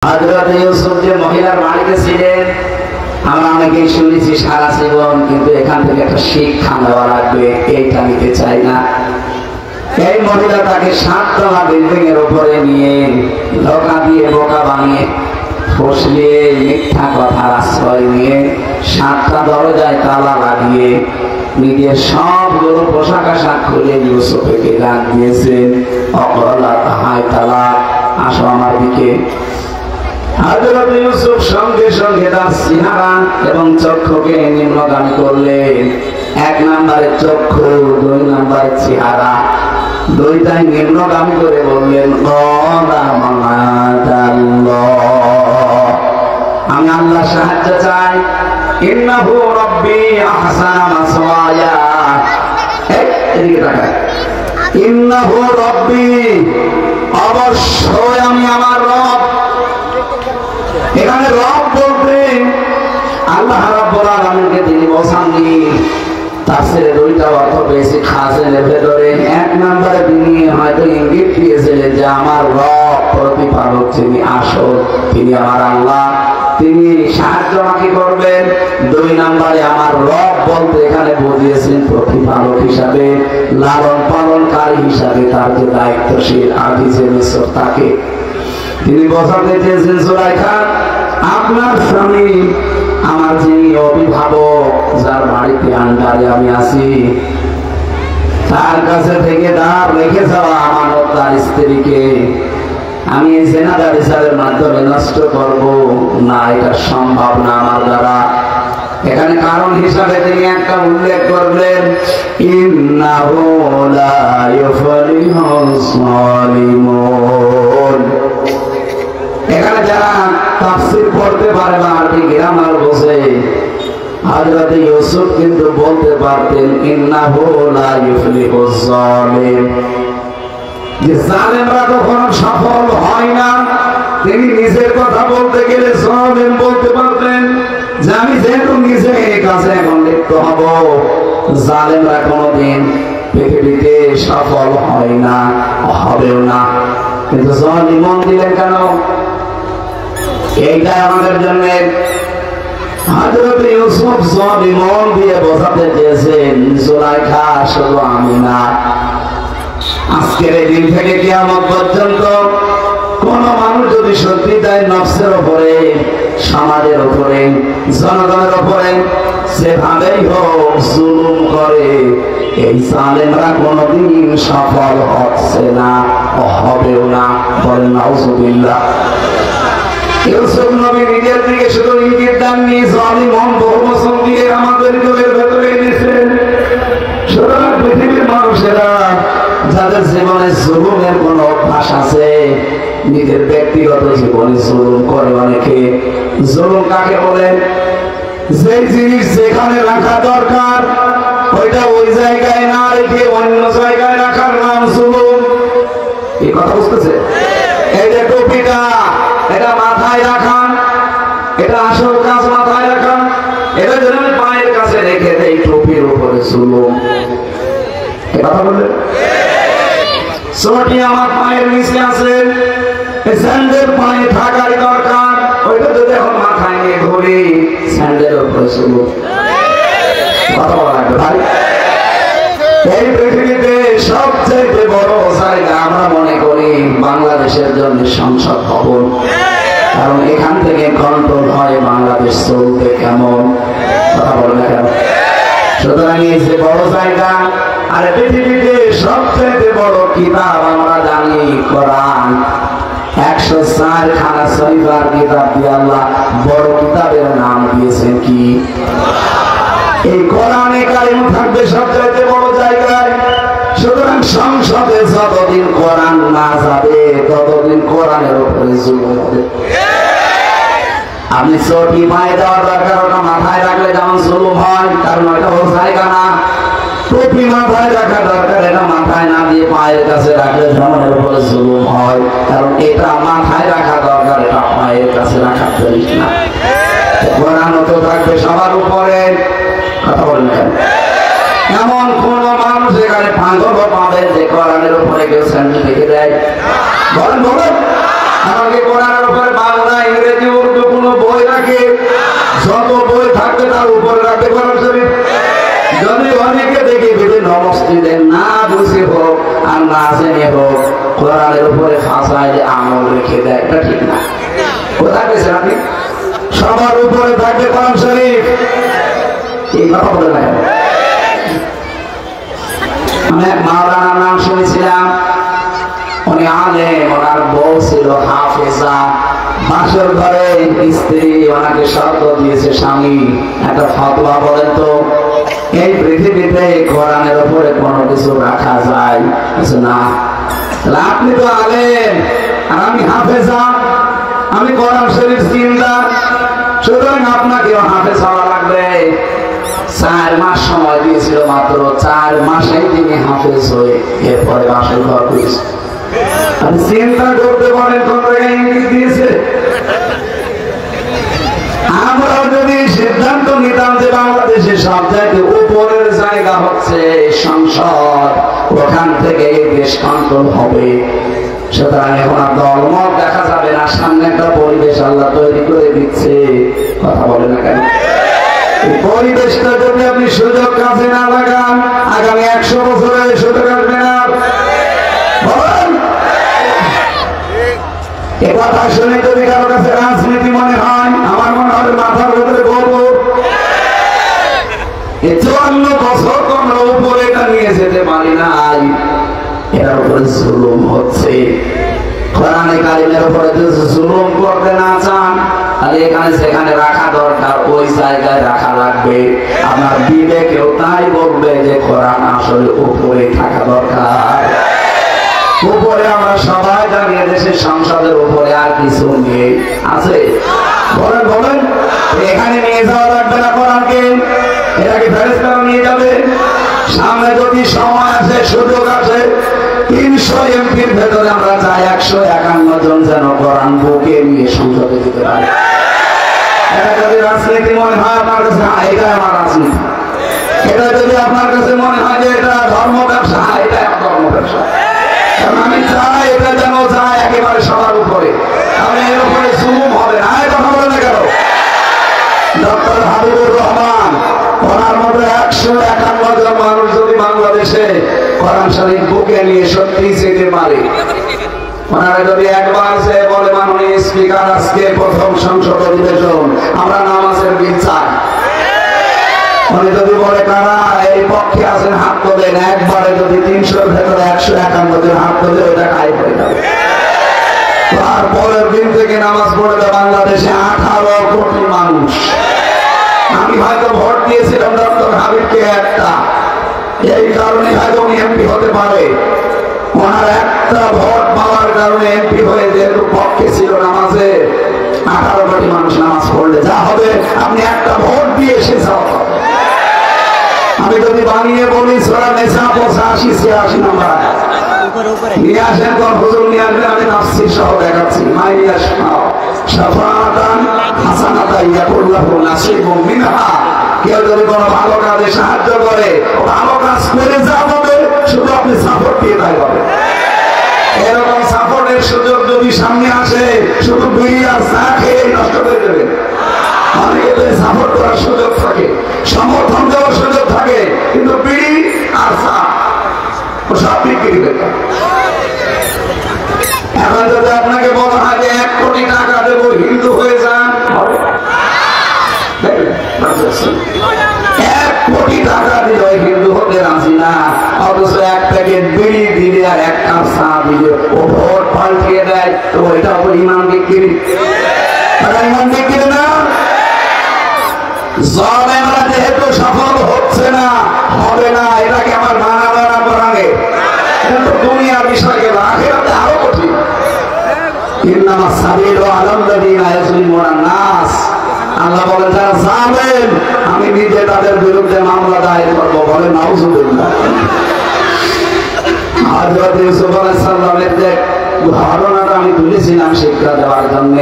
হযরত ইউসুফ যে মহিলার বাড়িতে ছিলেন আমরা অনেকেই শুনেছি সারা জীবন, কিন্তু এখান থেকে একটা শিক্ষা নেওয়া লাগবে, এইটা নিতে চাই না। এই মহিলা তাকে 7 তলা বিল্ডিং এর উপরে নিয়ে ধোঁকা দিয়ে বোকা বানিয়ে ফসলিয়ে মিথ্যা কথার আশ্রয় নিয়ে 7টা দরজায় তালা লাগিয়ে নিজের সবগুলো পোশাক আশাক খুলে ইউসুফকে ডাক দিয়েছেন, অকলা হায় তালা, আসো আমার দিকে। হযরত ইউসুফ সঙ্গে সঙ্গে তার চেহারা এবং চক্ষুকে নিম্নগামী করলেন। 1 নম্বরের চক্ষু, 2 নম্বরের চেহারা, দুইটাই নিম্নগামী করে বললেন, আমি আল্লাহ সাহায্য চাই। ইন্নাহু রাব্বি আহসানা মাসওয়ায়া। এদিকে তাকান। ইন্নাহু রাব্বি, অবশ্যই আমি আমার রব। এখানে রব বলতে আল্লাহ রাব্বুল আলামিনকে তিনি বোঝাননি। তাফসীরে 2টা অর্থ পেয়েছি খাজেনের ভেতরে। 1 নম্বরে তিনি হয়তো ইঙ্গিত দিয়েছিলেন যে আমার রব প্রতিপালক যিনি আসল, তিনি আমার আল্লাহ, তিনি সাহায্য আমাকে করবেন। 2 নম্বরে আমার রব বলতে এখানে বুঝিয়েছেন প্রতিপালক হিসাবে, লালন পালনকারী হিসাবে, তার যে দায়িত্বশীল আজিজে মিসর তাকে তিনি বোঝাতে চেয়েছেন, সুলাইখা আপনার স্বামী আমার যিনি অভিভাবক, যার বাড়িতে আন্ডারে আমি আছি, তার কাছে থেকে তার রেখে যাওয়া আমানত তার স্ত্রীকে আমি এই জেনাদার হিসাবের মাধ্যমে নষ্ট করব না, এটা সম্ভব না আমার দ্বারা। এখানে কারণ হিসাবে তিনি একটা উল্লেখ করলেন, ইন্নাহু লা ইউফলিহুল যালিমুন। এখানে যারা তাফসীর পড়তে পারে বা আরবি গ্রামার বোঝে, হযরত ইউসুফ কিন্তু বলতে পারতেন ইন্নাহু লা ইউফলিহুজ যালিম, যে জালেমরা কখনো সফল হয় না। তিনি নিজের কথা বলতে গেলে জালেম বলতে পারতেন যে আমি যেহেতু নিজে এই কাজে এখন লিপ্ত হব, জালেমরা কোনোদিন পৃথিবীতে সফল হয় না, হবেও না। কিন্তু জালিম দিলেন কেন? এইটাই আমাদের জন্য হযরত ইউসুফ জালিম দিয়ে বোঝাতে চেয়েছেন, সুলাইখা শুধু আমি না, আজকের এই দিন থেকে কিয়ামত পর্যন্ত কোন মানুষ যদি সত্যি তাই নফসের উপরে, সমাজের উপরে, জনগণের উপরে সেভাবেই হোক জুলুম করে, এই জালেমরা কোনদিন সফল হচ্ছে না, হবেও না। বলেন নাউজুবিল্লাহ। ইউসুফ নবী নিজের দিকে শুধু ইঙ্গিত দেননি, জালিম বহু বছর দিয়ে আমাদের যুগের ভেতরে এনেছেন। সুতরাং পৃথিবীর মানুষেরা যাদের জীবনে জুলুমের কোন অভ্যাস আছে, নিজের ব্যক্তিগত জীবনে জুলুম করে অনেকে। জুলুম কাকে বলে? যে জিনিস যেখানে রাখা দরকার ওইটা ওই জায়গায় না রেখে অন্য জায়গায় রাখার নাম জুলুম। এই কথা বুঝতেছে? এই যে টুপিটা, এটা মাথায় রাখা, এটা আসল কাজ মাথায় রাখা, এটা যদি আমি পায়ের কাছে রেখে দেই টুপির উপরে জুলুম। এই কথা বললেন? সোটি আমার পায়ের নিচে আছে, স্যান্ডেল পায়ে থাকারই দরকার, ওইটা যদি এখন মাথায় নিয়ে ঘুরি স্যান্ডেল উপরে জুলুম। কথা বলা লাগবে ভাই। এই পৃথিবীতে সবচেয়ে বড় জায়গা আমরা মনে করি বাংলাদেশের জন্য সংসদ ভবন, কারণ এখান থেকে কন্ট্রোল হয় বাংলাদেশ চলতে কেমন। কথা বলবে কেন? সুতরাং এই যে বড় জায়গা, আর পৃথিবীতে সবচেয়ে বড় কিতাব আমরা জানি কোরআন। 104 খানা শরীফার কিতাব দিয়ে আল্লাহ বড় কিতাবের নাম দিয়েছেন কি? এই কোরআনে কারিম থাকবে সবচেয়ে বড় জায়গায়। সুতরাং সংসদে যতদিন কোরআন না যাবে ততদিন কোরআনের উপরে জুলুম হবে। আপনি চটি পায়ে দেওয়ার দরকার, ওটা মাথায় রাখলে যেমন জুলুম হয়, কারণ ওটা বড় জায়গা না। টুপি মাথায় রাখা দরকার, এটা মাথায় না দিয়ে পায়ের কাছে রাখলে জনগণের উপরে জুলুম হয়, কারণ এটা মাথায় রাখা দরকার, এটা পায়ের কাছে রাখা দরকার না। কোরআন তো থাকবে সবার উপরে। কথা বলেন কেন? এমন কোন মানুষ এখানে পাগল পাবে যে কোরআনের উপরে কেউ স্যান্ডেল রেখে দেয়? বলেন বলেন, আমাকে কোরআনের উপরে বাংলা মসজিদে না বুঝে হোক আর না জেনে হোক কোরআনের উপরে ফাঁসায় আমল রেখে দেয়, এটা ঠিক না। কোথায় গেছেন আপনি? সবার উপরে থাকবে কোরআন শরীফ। এই কথা বলে না। আমি এক মাওলানার নাম শুনেছিলাম, উনি আলেম, ওনার বউ ছিল হাফেজা। বাসর ঘরে স্ত্রী ওনাকে শর্ত দিয়েছে, স্বামী একটা ফতোয়া বলেন তো, এই পৃথিবীতে কোরআনের উপরে কোনো কিছু রাখা যায়? না। আপনি তো আলেম আর আমি হাফেজা, আমি কোরআন শরীফ চিন্তা, সুতরাং আপনাকেও হাফেজ হওয়া লাগবে। 4 মাস সময় দিয়েছিল মাত্র, 4 মাসেই তিনি হাফেজ হয়ে এরপরে বাসর ঘর করেছে। আপনি চিন্তা করতে পারেন কোন জায়গায় ইঙ্গিত দিয়েছে। আমরা যদি সিদ্ধান্ত নিতাম যে বাংলাদেশের সব জায়গায় উপরের জায়গা হচ্ছে সংসদ, ওখান থেকে এই দেশ কন্ট্রোল হবে, সুতরাং এখন আর দলমত দেখা যাবে না। সামনে একটা পরিবেশ আল্লাহ তৈরি করে দিচ্ছে, কথা বলে না কেন? পরিবেশটা যদি আপনি সুযোগ কাজে না লাগান, আগামী 100 বছরে সুযোগ আসবে না। এ কথা শুনে যদি কারো কাছে রাজনীতি মনে হয়, আমার মনে হয় মাথার ভেতরে গোবর। 54 বছর তো আমরা উপরে এটা নিয়ে যেতে পারি নাই, এটার উপরে জুলুম হচ্ছে। কোরআনে কারিমের উপরে যদি জুলুম করতে না চান, তাহলে এখানে যেখানে রাখা দরকার ওই জায়গায় রাখা লাগবে। আপনার বিবেকেও তাই বলবে যে কোরআন আসলে উপরে থাকা দরকার। উপরে আমরা সবাই জানি দেশের সংসদের উপরে আর কিছু নেই, আছে? বলেন বলেন, এখানে নিয়ে যাওয়া লাগবে না কোরআনকে, এটাকে ফেরেশতারা নিয়ে যাবে। সামনে যদি সময় আসে, সুযোগ আসে, 300 এমপির ভেতরে আমরা চাই 151 জন যেন কোরআন বুকে নিয়ে সংসদে যেতে পারে। এটা যদি রাজনীতি মনে হয় আপনার কাছে, এটা আমার রাজনীতি। এটা যদি আপনার কাছে মনে হয় যে এটা ধর্ম ব্যবসা, এটা আমার ধর্ম ব্যবসা। আমি চাই এটা যেন যায় একেবারে সবার উপরে, তাহলে এর উপরে জুলুম হবে না। কথা বলে না কেন? ডক্টর হাবিবুর রহমান, ওনার মতো 151 জন মানুষ যদি বাংলাদেশে কোরআন শরীফ বুকে নিয়ে সত্যি যেতে পারে, ওনারা যদি একবার সে বলে, মাননীয় স্পিকার, আজকে প্রথম সংসদ অধিবেশন, আমরা নামাজের বিল চাই, উনি যদি বলে কারা এই পক্ষে আছেন হাত তোলেন, একবারে যদি 300-র ভেতরে 151 জন হাত তোলে, ওইটা খাই হয়ে যাবে। তারপরের দিন থেকে নামাজ পড়বে বাংলাদেশে 18 কোটি মানুষ। আমি হয়তো ভোট দিয়েছিলাম ডক্টর হাবিবকে একটা, এই কারণে হয়তো উনি এমপি হতে পারে। ওনার একটা ভোট পাওয়ার কারণে এমপি হয়ে, যেহেতু পক্ষে ছিল নামাজে, 18 কোটি মানুষ নামাজ পড়লে যা হবে, আপনি একটা ভোট দিয়ে এসে যাও। আমি যদি বানিয়ে বলি সূরা নিসা 85-86 নাম্বার নিয়ে আসেন, কোন হুজুর নিয়ে আসবেন, আমি তাফসীর সহ দেখাচ্ছি। মাইয়া শাফাআতান হাসানাতান ইয়াকুল্লাহু নাসিবুম মিনহা। কেউ যদি কোনো ভালো কাজে সাহায্য করে, ভালো কাজ করে যা হবে, শুধু আপনি সাপোর্ট দিয়ে তাই হবে। এরকম সাপোর্টের সুযোগ যদি সামনে আসে, শুধু বিড়ি আর চা খেয়ে নষ্ট করে দেবেন। অনেকে সাপোর্ট করার সুযোগ থাকে, সমর্থন দেওয়ার সুযোগ থাকে, কিন্তু বিড়ি আর চা সব বিক্রি করে। এখন যদি আপনাকে বলা হয় যে 1 কোটি টাকা দেবো, হিন্দু হয়ে যান, 1 কোটি টাকা দিল হিন্দু হতে রাজি না, অথচ 1 প্যাকেট বিড়ি দিলে আর 1 কাপ চা দিলে ও ভোট পাল্টিয়ে দেয়, তো এটা ওপর ইমান বিক্রি, ইমান বিক্রি না। জালেমরা যেহেতু সফল হচ্ছে না, হবে না, এটাকে আমার মানা মানা করাবে। কিন্তু দুনিয়ার বিষয়কে আখিরাতে আরো কঠিন। ইন্নামাস সাবিলু আলাল্লাযিনা ইয়াজলিমুনা নাস। আল্লাহ বলেন যারা জালেম, আমি নিজে তাদের বিরুদ্ধে মামলা দায়ের করব। বলে নাউজুবিল্লাহ। হযরত ইউসুফ আলাইহিস সালামের যে ঘটনাটা আমি তুলেছিলাম শিক্ষা দেওয়ার জন্য,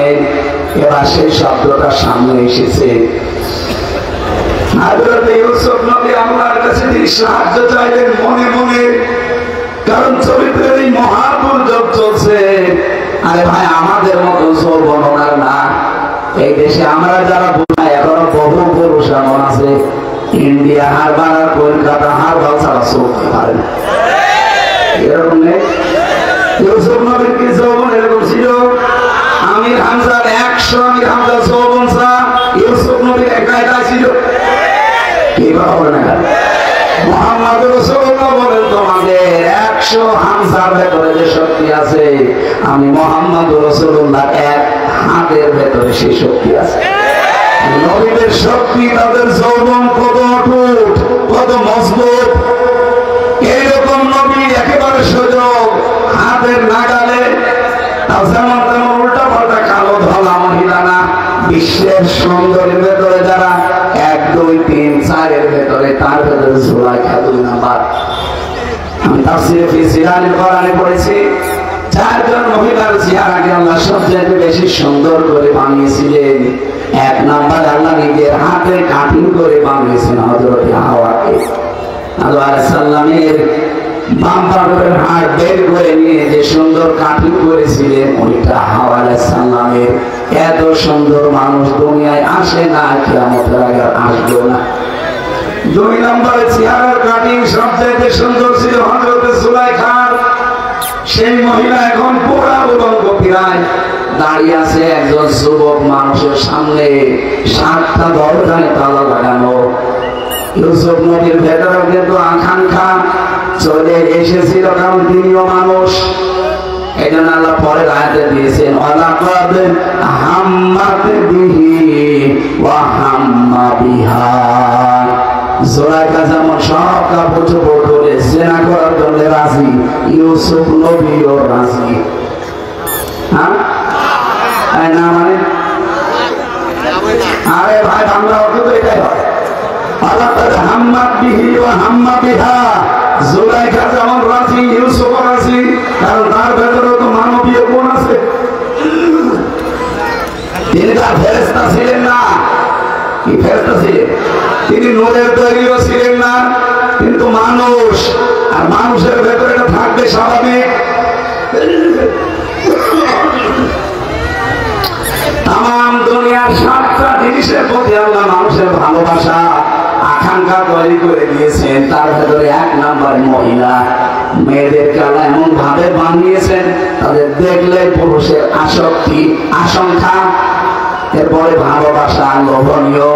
এবার সেই শব্দটা সামনে এসেছে। হযরত ইউসুফ নবী আল্লাহর কাছে তিনি সাহায্য চাইলেন মনে মনে, কারণ চরিত্রের এই মহাদুর্যোগ চলছে। আরে ভাই, আমাদের মতো যৌবনার না, এই দেশে আমরা যারা বুঝাই, এখনো বহু পুরুষ এমন আছে ইন্ডিয়া হারবার আর কলকাতা হারবার ছাড়া চলতে পারে না। এরকম নেই। ইউসুফ নবীর কি যৌবন এরকম ছিল? আমির হামজার 100 আমির হামজা যৌবন ছাড়া ইউসুফ নবীর একাই ছিল। কি হবে না? মুহাম্মদ রাসূলুল্লাহ বলেন তোমাদের 100 হামজার ভেতরে যে শক্তি আছে, আমি মুহাম্মদ রাসূলুল্লাহ এক হাতের ভেতরে সেই শক্তি আছে। নবীদের শক্তি, তাদের যৌবন কত অটুট, কত মজবুত। এইরকম নবী একেবারে সুযোগ হাতের নাগালে। যেমন তেমন উল্টা পাল্টা কালো ধলা মহিলা না, বিশ্বের সুন্দরের ভেতরে যারা 1, 2, 3, 4 এর ভেতরে, তার ভেতরে জুলাইখা 2 নাম্বার। আমি তাফসীরে ফি সিরানিল কোরআনে পড়েছি, 4 জন মহিলার চেহারাকে আল্লাহ সবচেয়ে বেশি সুন্দর করে বানিয়েছিলেন। 1 নাম্বার আল্লাহ নিজের হাতে কাটিং করে বানিয়েছেন হযরত হাওয়াকে। আল্লাহ আলাইহিস সালামের বাম পায়ের হাড় বের করে নিয়ে যে সুন্দর কাটিং করেছিলেন, ওইটা হাওয়া আলাইহিস সালামের। এত সুন্দর মানুষ দুনিয়ায় আসে না, কিয়ামতের আগে আসবে না। 2 নম্বরে চেহারার কাটিং সবচেয়ে সুন্দর ছিল হযরত সুলাইখার। সেই মহিলা এখন পুরা উলঙ্গ প্রায় দাঁড়িয়ে আছে একজন যুবক মানুষের সামনে, 7টা দরজায় তালা লাগানো। ইউসুফ নবীর ভেতরে কিন্তু আকাঙ্ক্ষা চলে এসেছিল, কারণ তিনিও মানুষ। এই জন্য আল্লাহ পরে আয়াতে দিয়েছেন, ওয়ালাকাদ হাম্মাত বিহি ওয়া হাম্মা বিহা। জুলাইখা যেমন সব কাপড় চোপড় করে জিনা করার জন্য রাজি, ইউসুফ নবীও রাজি। হ্যাঁ না মানে আরে ভাই বাংলা অর্থ তো এটাই হয়। ওয়ালাকাদ হাম্মাত বিহি ওয়া হাম্মা বিহা। জুলাইখা যেমন রাজি, ইউসুফ রাজি, কারণ তার ভেতরে তো মানবীয় গুণ আছে। তিনি তার ফেরেশতা ছিলেন না। কি ফেরেশতা ছিলেন? তিনি নূরের তৈরিও ছিলেন না, কিন্তু মানুষ, আর মানুষের ভেতরে এটা থাকবে স্বাভাবিক। তাম দুনিয়ার 7টা জিনিসের প্রতি আল্লাহ মানুষের ভালোবাসা আকাঙ্ক্ষা তৈরি করে দিয়েছেন। তার ভেতরে 1 নাম্বার মহিলা। মেয়েদেরকে আল্লাহ এমন ভাবে বানিয়েছেন, তাদের দেখলে পুরুষের আসক্তি, আশঙ্কা, এরপরে ভালোবাসা, লোভনীয়,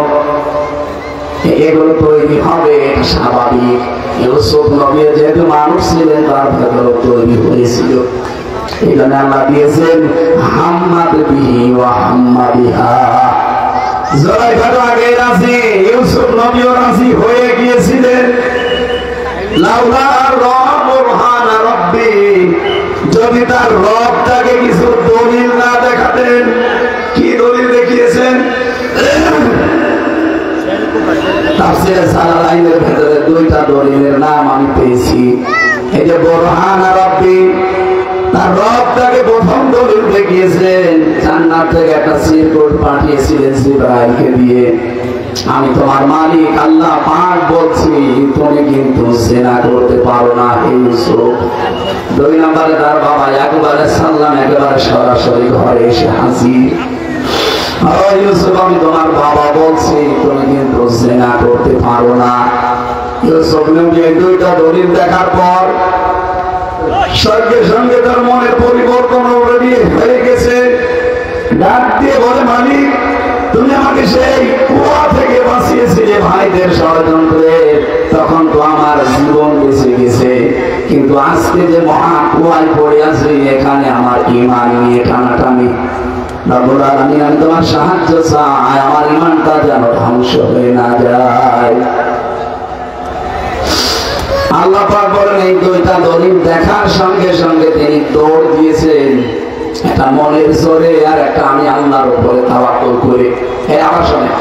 এগুলো তৈরি হবে, এটা স্বাভাবিক। ইউসুফ নবী যেহেতু মানুষ ছিলেন, তার ভেতরে তৈরি হয়েছিল। এই জন্য আল্লাহ দিয়েছেন হাম্মাত বিহি ওয়া হাম্মা বিহা। জুলাইখা আগে রাজি, ইউসুফ নবীও রাজি হয়ে গিয়েছিলেন। লাউলা বুরহানা রাব্বি, যদি তার রব তাকে কিছু দলিল না দেখাতেন। কি দলিল দেখিয়েছেন? তাফসীরে সালালাইনের ভেতরে 2টা দলিলের নাম আমি পেয়েছি। এই যে বুরহানা রাব্বি, তার রব তাকে প্রথম দলিল দেখিয়েছেন, জান্নাত থেকে একটা চিরকুট পাঠিয়েছিলেন জিবরাইলকে দিয়ে, আমি তোমার মালিক আল্লাহ পাক বলছি, তুমি কিন্তু জিনা করতে পারো না হে ইউসুফ। 2 নম্বরে তার বাবা ইয়াকুব আলাইহিস সালাম একেবারে সরাসরি ঘরে এসে হাজির। ইউসুফ, আমি তোমার বাবা বলছি, তুমি কিন্তু জিনা করতে পারো না। ইউসুফ নবী 2টা দলিল দেখার পর সঙ্গে সঙ্গে তার মনের পরিবর্তন হয়ে গেছে। ডাক দিয়ে বলে, মালিক তুমি আমাকে সেই কুয়া থেকে বাঁচিয়েছিলে ভাইদের ষড়যন্ত্রে, তখন তো আমার জীবন বেঁচে গেছে, কিন্তু আজকে যে মহা কুয়ায় পড়ে আছি, এখানে আমার ঈমান নিয়ে টানাটানি। রব্বুল আলামিন, আমি তোমার সাহায্য চাই, আমার ঈমানটা যেন ধ্বংস হয়ে না যায়। আল্লাহ পাক বলেন, এই 2টা দলিল দেখার সঙ্গে সঙ্গে তিনি দৌড় দিয়েছেন, একটা মনের জোরে আর একটা আমি আল্লাহর উপরে তাওয়াক্কুল করে। আবার শোনে,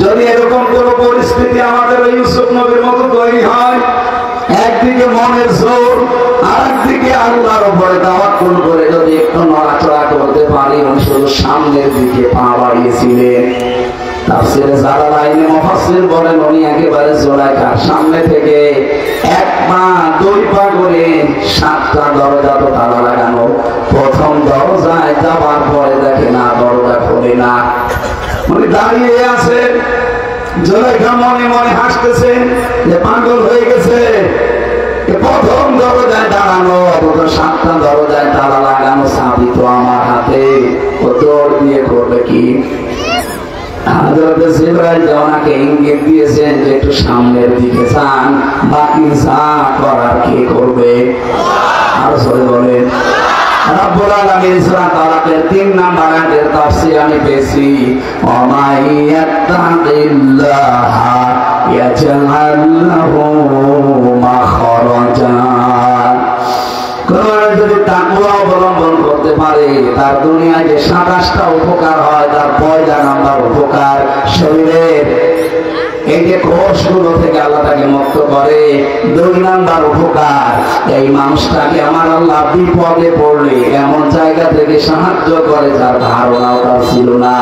যদি এরকম কোন পরিস্থিতি আমাদের ইউসুফ নবীর মতো তৈরি হয়, একদিকে মনের জোর আর একদিকে আল্লাহর উপরে তাওয়াক্কুল করে যদি একটু নড়াচড়া করতে পারি, শুধু সামনের দিকে পা বাড়িয়েছিলেন। তাফসীরে জালালাইনে মুফাসসির বলেন, উনি একেবারে জুলাইখার সামনে থেকে 1 পা 2 পা করে 7টা দরজা তো তালা লাগানো। প্রথম দরজায় যাবার পরে দেখে না, দরজা খোলে না, উনি দাঁড়িয়ে আছে। জুলাইখা মনে মনে হাসতেছে যে পাগল হয়ে গেছে। প্রথম দরজায় দাঁড়ানো, অথচ 7টা দরজায় তালা লাগানো, চাবি তো আমার হাতে, ও দৌড় দিয়ে করবে কি? হযরত জিবরাইল ওনাকে ইঙ্গিত দিয়েছেন যে একটু সামনের দিকে যান, বাকি যা করার কে করবে? আর সরে বলেন রব্বুল আলামিন সূরা তালাকের 3 নাম্বার আয়াতের তাফসীর আমি পেয়েছি, ওমাই ইয়াত্তাকিল্লাহা ইয়াজআল লাহু মাখরাজা। কোন যদি তাকওয়া অবলম্বন করতে পারে তার দুনিয়ায় যে 27টা উপকার হয়, তার 1 নাম্বার উপকার শরীরের এই যে কোষগুলো থেকে আল্লাহ তাকে মুক্ত করে। 2 নাম্বার উপকার, এই মানুষটাকে আমার আল্লাহ বিপদে পড়লে এমন জায়গা থেকে সাহায্য করে যার ধারণাও তার ছিল না।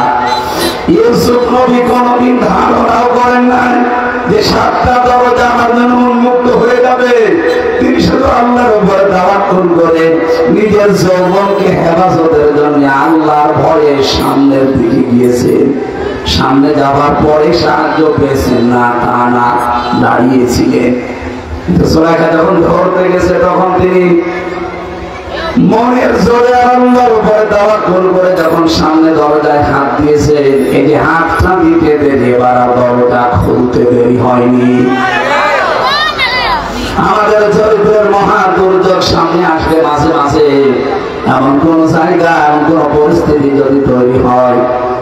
ইউসুফ নবী কোনদিন ধারণাও করেন নাই যে 7টা দরজা আমার জন্য উন্মুক্ত হয়ে যাবে। তিনি শুধু আল্লাহর উপরে তাওয়াক্কুল করে নিজের যৌবনকে হেফাজতের জন্য আল্লাহর ভয়ে সামনের দিকে গিয়েছেন। সামনে যাবার পরে সাহায্য পেয়েছেন না তা না, দাঁড়িয়েছিলেন। জুলাইখা যখন ধরতে গেছে তখন তিনি মনের জোরে আল্লাহর উপরে তাওয়াক্কুল করে যখন সামনে দরজায় হাত দিয়েছেন, এই যে হাতটা দিতে দেরি, এবার দরজা খুলতে দেরি হয়নি। আমাদের চরিত্রের মহা দুর্যোগ সামনে আসবে মাঝে মাঝে, এমন কোন জায়গা, এমন কোন পরিস্থিতি যদি তৈরি হয়,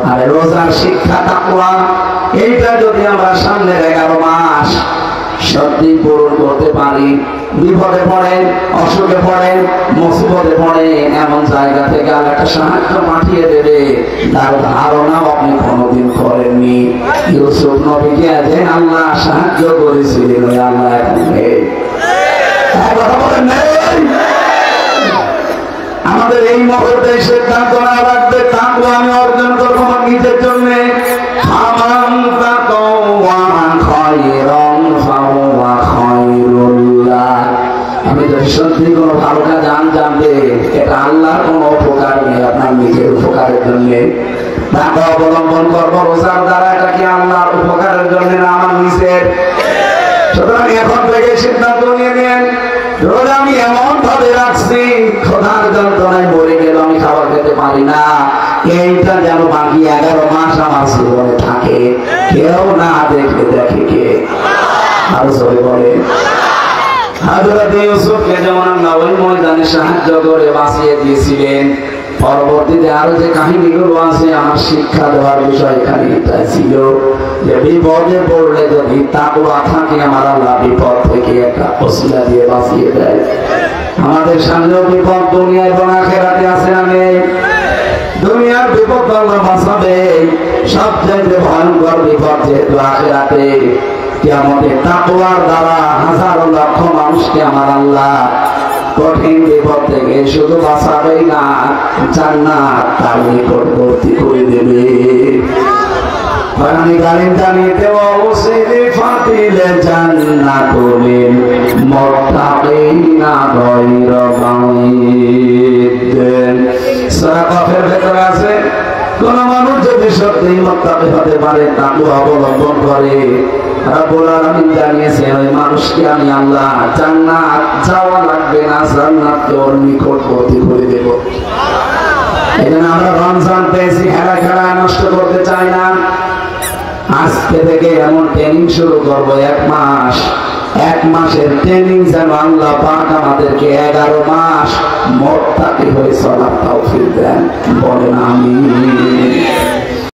আর রোজার শিক্ষা তাকওয়া এইটা যদি আমরা সামনের 11 মাস সত্যি পূরণ করতে পারি, বিপদে পড়েন, অসুখে পড়েন, মুসিবতে পড়েন, এমন জায়গা থেকে আর একটা সাহায্য পাঠিয়ে দেবে তার ধারণাও আপনি কোনোদিন করেননি। ইউসুফ নবীকে যে আল্লাহ সাহায্য করেছিলেন, ওই আল্লাহ এখন নেই। আমাদের এই মুহূর্তে সিদ্ধান্ত না রাখবে তাকওয়া আমি অর্জন করবো আমার নিজের জন্য। আমি যদি সত্যি কোনো ভালো কাজ জানবে এটা আল্লাহর কোনো উপকার নেই, আপনার নিজের উপকারের জন্য তাকওয়া অবলম্বন করবো। রোজার দ্বারা এটা কি আল্লাহর উপকারের জন্য না আমার নিজের? সুতরাং এখন থেকে সিদ্ধান্ত নিয়ে নেন, রোজা আমি এমন ভাবে রাখছি ক্ষুধার যন্ত্রণায় মরে গেল আমি খাবার খেতে পারি না, এইটা যেন বাকি 11 মাস আমার জীবনে থাকে, কেউ না দেখে দেখে কে? আরো সবাই বলে হযরত ইউসুফকে যেমন আল্লাহ ওই ময়দানে সাহায্য করে বাঁচিয়ে দিয়েছিলেন, পরবর্তীতে আরো যে কাহিনীগুলো আছে আমার শিক্ষা দেওয়ার বিষয় এখানে এটা ছিল যে বিপদে পড়লে যদি তাকওয়া থাকে আমার আল্লাহ বিপদ থেকে একটা ওসিলা দিয়ে বাঁচিয়ে দেয়। আমাদের সামনেও বিপদ দুনিয়ায় এবং আখিরাতে আছে, আমি দুনিয়ার বিপদ আল্লাহ বাঁচাবে, সবচেয়ে ভয়ঙ্কর বিপদ যেহেতু আখিরাতে, কিয়ামতে তাকওয়ার দ্বারা হাজার লক্ষ মানুষকে আমার আল্লাহ কঠিন বিপদ থেকে শুধু বাঁচাবেই না, জান্নাত তার নিকটবর্তী করে দেবে। কোরআনে কারীম জানিয়ে ওয়াসিলি ফাতিলে জান্নাতুল মুত্তাকিনা গায়রা বাঈদ। সূরা কাফের ভেতরে আছে কোন মানুষ যদি সত্যি মুত্তাকি হতে পারে, তাকওয়া অবলম্বন করে, রব্বুল আলামিন জানিয়েছেন ওই মানুষকে আমি আল্লাহ জান্নাত যাওয়া লাগবে না, জান্নাতকে ওর নিকটবর্তী করে দেব। এজন্য আমরা রমজান পেয়েছি খেলা নষ্ট করতে চাই না। আজকে থেকে এমন ট্রেনিং শুরু করবো, 1 মাস, 1 মাসের ট্রেনিং যেন আল্লাহ পাক আমাদেরকে 11 মাস মুত্তাকি হয়ে চলার তৌফিক দেন, বলেন আমিন।